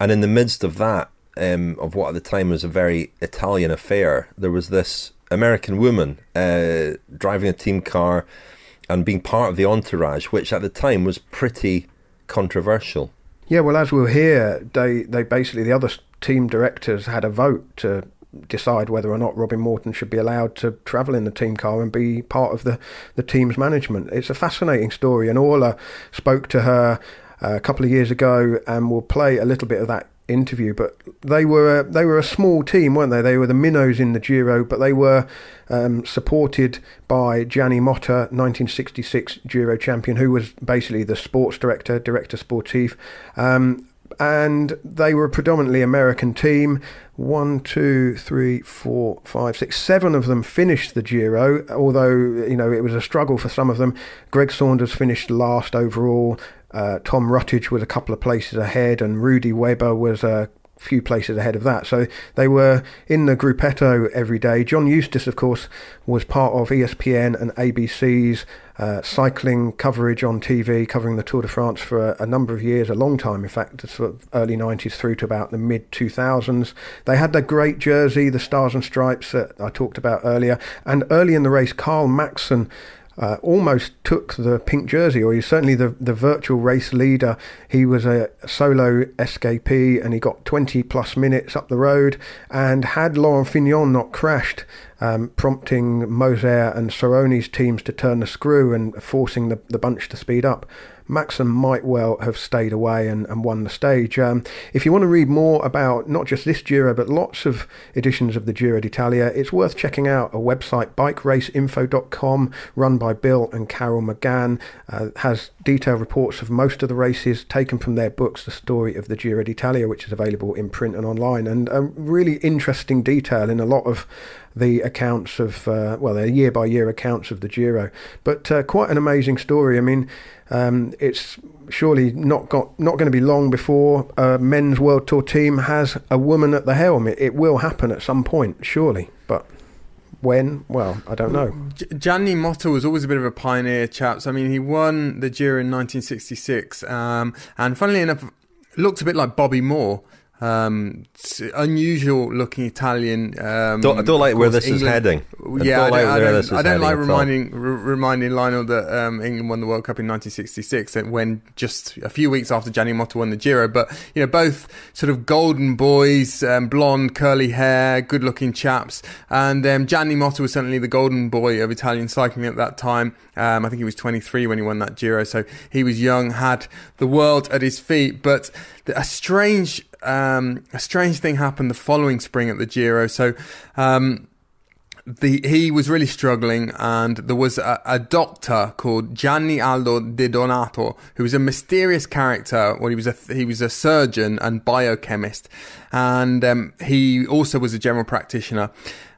in the midst of that, of what at the time was a very Italian affair, there was this American woman driving a team car and being part of the entourage, which at the time was pretty controversial. Yeah, well, as we'll hear, they basically, the other team directors had a vote to decide whether or not Robin Morton should be allowed to travel in the team car and be part of the team's management. It's a fascinating story, and Orla spoke to her a couple of years ago, and we'll play a little bit of that interview. But they were a small team, weren't they? They were the minnows in the Giro, but they were supported by Gianni Motta, 1966 Giro champion, who was basically the sports director sportif, and they were a predominantly American team. 1, 2, 3, 4, 5, 6, 7 of them finished the Giro, although it was a struggle for some of them. Greg Saunders finished last overall. Tom Rutledge was a couple of places ahead, and Rudy Weber was a few places ahead of that. So they were in the gruppetto every day. John Eustace, of course, was part of ESPN and ABC's cycling coverage on TV, covering the Tour de France for a number of years, a long time, in fact, the sort of early 90s through to about the mid-2000s. They had their great jersey, the Stars and Stripes that I talked about earlier, and early in the race, Karl Maxson almost took the pink jersey, or he's certainly the virtual race leader. He was a solo escapee, and he got 20 plus minutes up the road, and had Laurent Fignon not crashed, prompting Moser and Soroni's teams to turn the screw and forcing the bunch to speed up, Maxson might well have stayed away and won the stage. If you want to read more about not just this Giro, but lots of editions of the Giro d'Italia, it's worth checking out a website, bikeraceinfo.com, run by Bill and Carol McGann. Has detailed reports of most of the races taken from their books, The Story of the Giro d'Italia, which is available in print and online, and a really interesting detail in a lot of the accounts of, they're year-by-year accounts of the Giro. But quite an amazing story. I mean, it's surely not going to be long before a men's World Tour team has a woman at the helm. It will happen at some point, surely. But when? Well, I don't know. Gianni Motta was always a bit of a pioneer, chaps. I mean, he won the Giro in 1966, and funnily enough, looked a bit like Bobby Moore. Unusual looking Italian. I don't like where this is heading. I don't like reminding Lionel that England won the World Cup in 1966, when just a few weeks after Gianni Motta won the Giro. But both sort of golden boys, blonde, curly hair, good looking chaps. And Gianni Motta was certainly the golden boy of Italian cycling at that time. I think he was 23 when he won that Giro, so he was young, had the world at his feet. But a strange thing happened the following spring at the Giro. So he was really struggling, and there was a doctor called Gianni Aldo De Donato, who was a mysterious character. Well, he was a surgeon and biochemist, and he also was a general practitioner.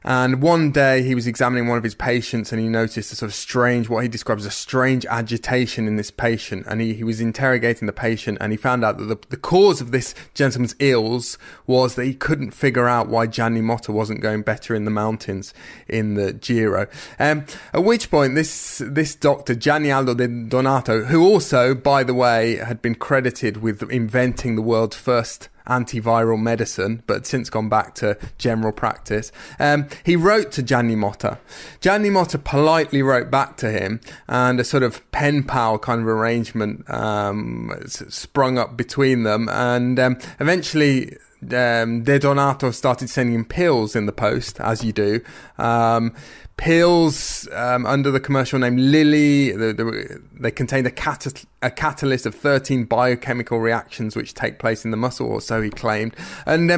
And one day he was examining one of his patients and he noticed a sort of strange, what he described as a strange agitation in this patient. And he was interrogating the patient and he found out that the cause of this gentleman's ills was that he couldn't figure out why Gianni Motta wasn't going better in the mountains in the Giro. At which point this doctor, Gianni Aldo De Donato, who also, by the way, had been credited with inventing the world's first antiviral medicine, but since gone back to general practice, he wrote to Gianni Motta. Gianni Motta politely wrote back to him, and a sort of pen pal kind of arrangement sprung up between them, and eventually De Donato started sending him pills in the post, as you do. Pills under the commercial name Lilly. They contained a catalyst of 13 biochemical reactions which take place in the muscle, or so he claimed. And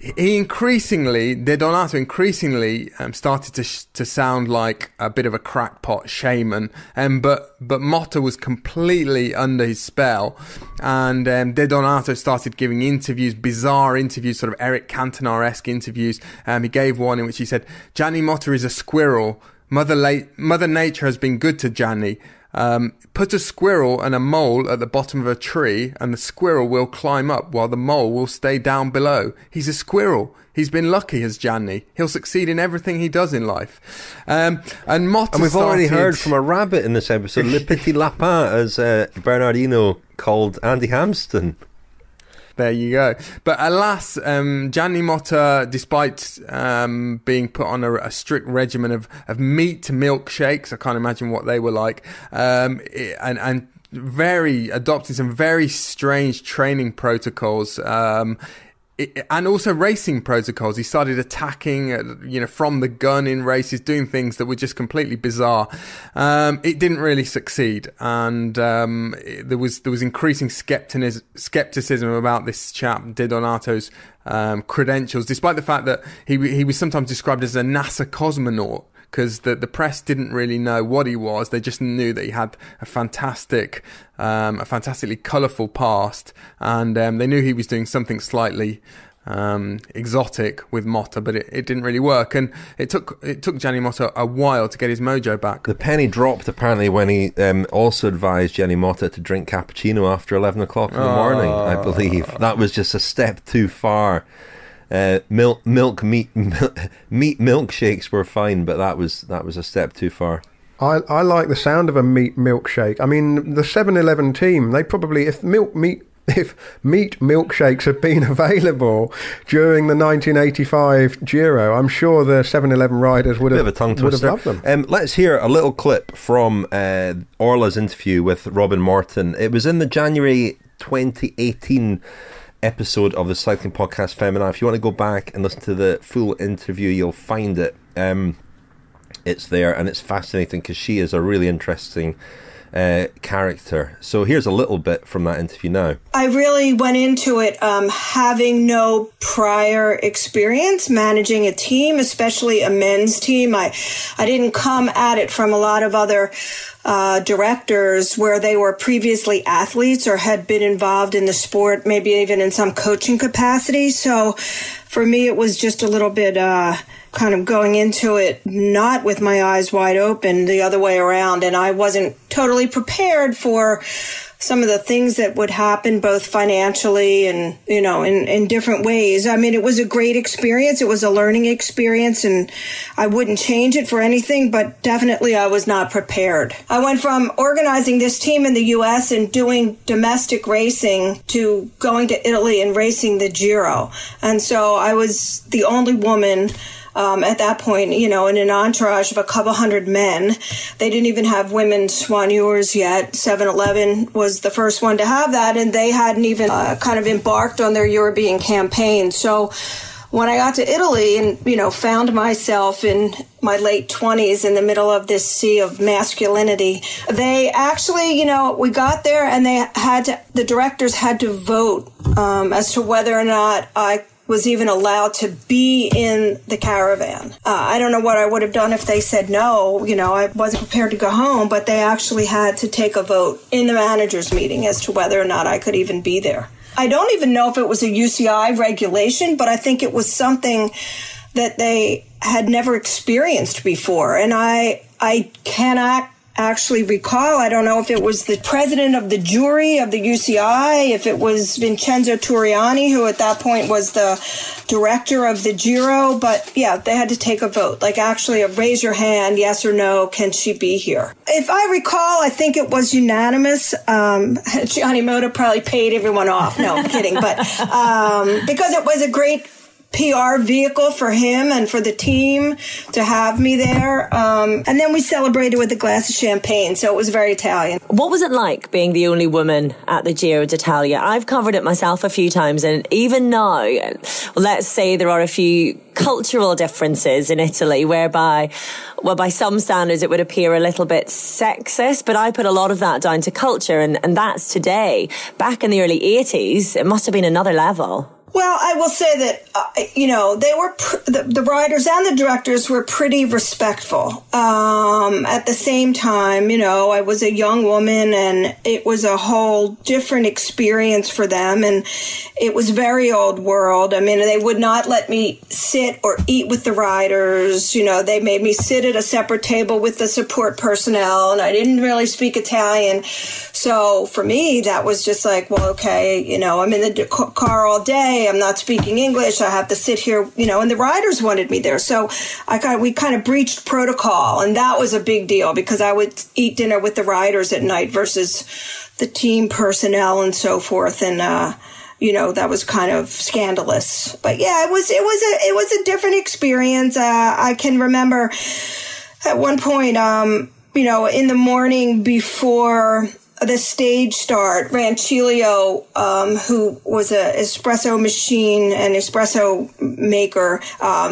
De Donato increasingly started to sound like a bit of a crackpot shaman. But Motta was completely under his spell. And De Donato started giving interviews, bizarre interviews, sort of Eric Cantona-esque interviews. He gave one in which he said, "Gianni Motta is a squirrel. Mother Nature has been good to Gianni. Put a squirrel and a mole at the bottom of a tree and the squirrel will climb up while the mole will stay down below. He's a squirrel. He's been lucky as Gianni. He'll succeed in everything he does in life." And Motta we've already heard from a rabbit in this episode, Le Petit Lapin, as Bernardino called Andy Hamsten. There you go. But alas, Gianni Motta, despite being put on a strict regimen of meat milkshakes, I can't imagine what they were like, and adopting some very strange training protocols, and also racing protocols. He started attacking, from the gun in races, doing things that were just completely bizarre. It didn't really succeed, and there was increasing skepticism about this chap De Donato's credentials, despite the fact that he was sometimes described as a NASA cosmonaut, because the press didn't really know what he was. They just knew that he had a fantastically colourful past, and they knew he was doing something slightly exotic with Motta, but it didn't really work, and it took Gianni Motta a while to get his mojo back. The penny dropped apparently when he also advised Gianni Motta to drink cappuccino after 11 o'clock in the morning, I believe. That was just a step too far. Meat milkshakes were fine, but that was a step too far. I like the sound of a meat milkshake. I mean, the 7-Eleven team, they probably, if meat milkshakes had been available during the 1985 Giro, I'm sure the 7-Eleven riders would have loved them. Let's hear a little clip from Orla's interview with Robin Morton. It was in the January 2018 episode of the cycling podcast Femina. If you want to go back and listen to the full interview, you'll find it. It's there, and it's fascinating because she is a really interesting character. So here's a little bit from that interview now. I really went into it having no prior experience managing a team, especially a men's team. I didn't come at it from a lot of other directors where they were previously athletes or had been involved in the sport, maybe even in some coaching capacity. So for me, it was just a little bit kind of going into it not with my eyes wide open, the other way around. And I wasn't totally prepared for some of the things that would happen both financially and, in different ways. I mean, it was a great experience. It was a learning experience, and I wouldn't change it for anything, but definitely I was not prepared. I went from organizing this team in the U.S. and doing domestic racing to going to Italy and racing the Giro. And so I was the only woman at that point, in an entourage of a couple hundred men. They didn't even have women soigneurs yet. 7-Eleven was the first one to have that, and they hadn't even kind of embarked on their European campaign. So when I got to Italy and, found myself in my late 20s in the middle of this sea of masculinity, they actually, we got there and the directors had to vote as to whether or not I was even allowed to be in the caravan. I don't know what I would have done if they said no. I wasn't prepared to go home, but they actually had to take a vote in the managers' meeting as to whether or not I could even be there. I don't even know if it was a UCI regulation, but I think it was something that they had never experienced before. And I cannot actually recall. I don't know if it was the president of the jury of the UCI, if it was Vincenzo Turiani, who at that point was the director of the Giro. But yeah, they had to take a vote, like actually raise your hand, yes or no, can she be here? If I recall, I think it was unanimous. Gianni Motta probably paid everyone off. No, I'm kidding. But because it was a great PR vehicle for him and for the team to have me there. And then we celebrated with a glass of champagne, so it was very Italian. What was it like being the only woman at the Giro d'Italia? I've covered it myself a few times, and even now, let's say there are a few cultural differences in Italy whereby, well, by some standards it would appear a little bit sexist, but I put a lot of that down to culture, and that's today. Back in the early 80s, it must have been another level. Well, I will say that, they were, the writers and the directors were pretty respectful. At the same time, I was a young woman and it was a whole different experience for them. And it was very old world. I mean, they would not let me sit or eat with the riders. They made me sit at a separate table with the support personnel, and I didn't really speak Italian. So for me, that was just like, well, okay, I'm in the car all day. I'm not speaking English. I have to sit here, and the riders wanted me there. So we kind of breached protocol, and that was a big deal because I would eat dinner with the riders at night versus the team personnel and so forth. And, that was kind of scandalous. But yeah, it was a different experience. I can remember at one point, in the morning before the stage start, Rancilio, who was an espresso machine and espresso maker,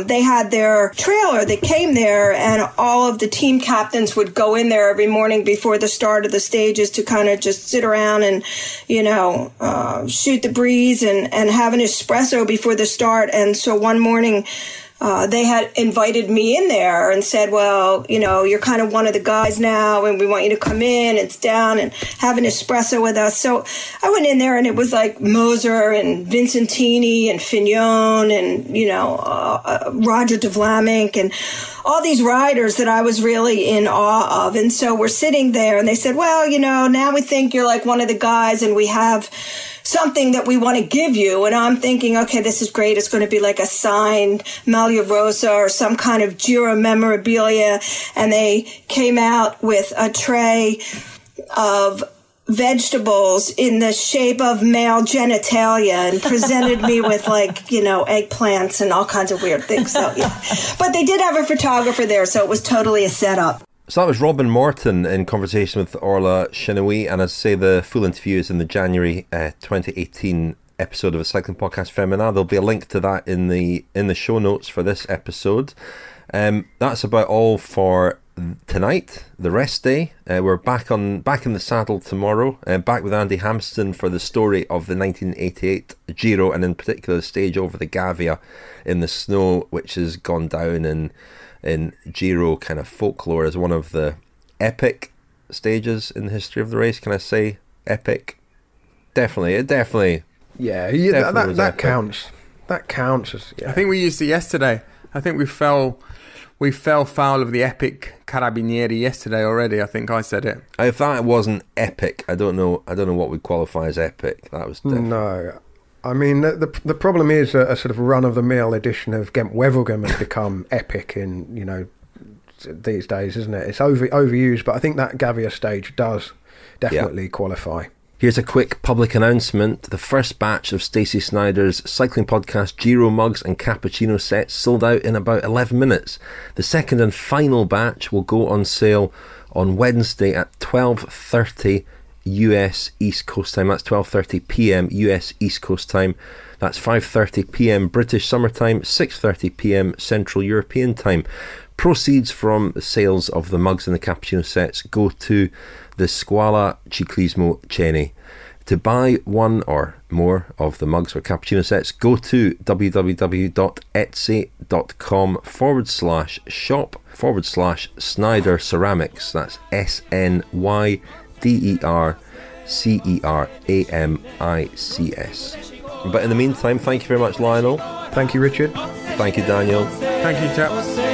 they had their trailer that came there, and all of the team captains would go in there every morning before the start of the stages to kind of just sit around and, shoot the breeze and have an espresso before the start. And so one morning, they had invited me in there and said, well, you're kind of one of the guys now, and we want you to come in and sit down and have an espresso with us. So I went in there, and it was like Moser and Vincentini and Fignon and, Roger de Vlaming and all these riders that I was really in awe of. And so we're sitting there, and they said, well, now we think you're like one of the guys, and we have something that we want to give you. And I'm thinking, okay, this is great. It's going to be like a signed Maglia Rosa or some kind of Giro memorabilia. And they came out with a tray of vegetables in the shape of male genitalia and presented me with eggplants and all kinds of weird things. So yeah, but they did have a photographer there, so it was totally a setup. So that was Robin Morton in conversation with Orla Chennaoui, and as I say, the full interview is in the January 2018 episode of a Cycling Podcast Femina. There'll be a link to that in the show notes for this episode. That's about all for tonight, the rest day. We're back in the saddle tomorrow, back with Andy Hamsten for the story of the 1988 Giro, and in particular the stage over the Gavia in the snow, which has gone down in Giro kind of folklore as one of the epic stages in the history of the race. Can I say epic? Definitely. Yeah, definitely that counts. That counts as. Yeah. I think we used it yesterday. I think we fell foul of the epic Carabinieri yesterday already. I think I said it. If that wasn't epic, I don't know what would qualify as epic. That was definitely. No. I mean, the problem is a sort of run-of-the-mill edition of Gent Wevelgem has become epic in, these days, isn't it? It's overused, but I think that Gavia stage does definitely qualify. Here's a quick public announcement. The first batch of Stacey Snyder's Cycling Podcast Giro mugs and cappuccino sets sold out in about 11 minutes. The second and final batch will go on sale on Wednesday at 12:30 US East Coast time. That's 12:30 PM US East Coast time. That's 5:30 PM British Summer Time, 6:30 PM Central European Time. Proceeds from the sales of the mugs and the cappuccino sets go to the Scuola Ciclismo Ceni. To buy one or more of the mugs or cappuccino sets, go to www.etsy.com/shop/Snyder Ceramics. That's SNYDERCERAMICS. But in the meantime, thank you very much, Lionel. Thank you, Richard. Thank you, Daniel. Thank you, chaps.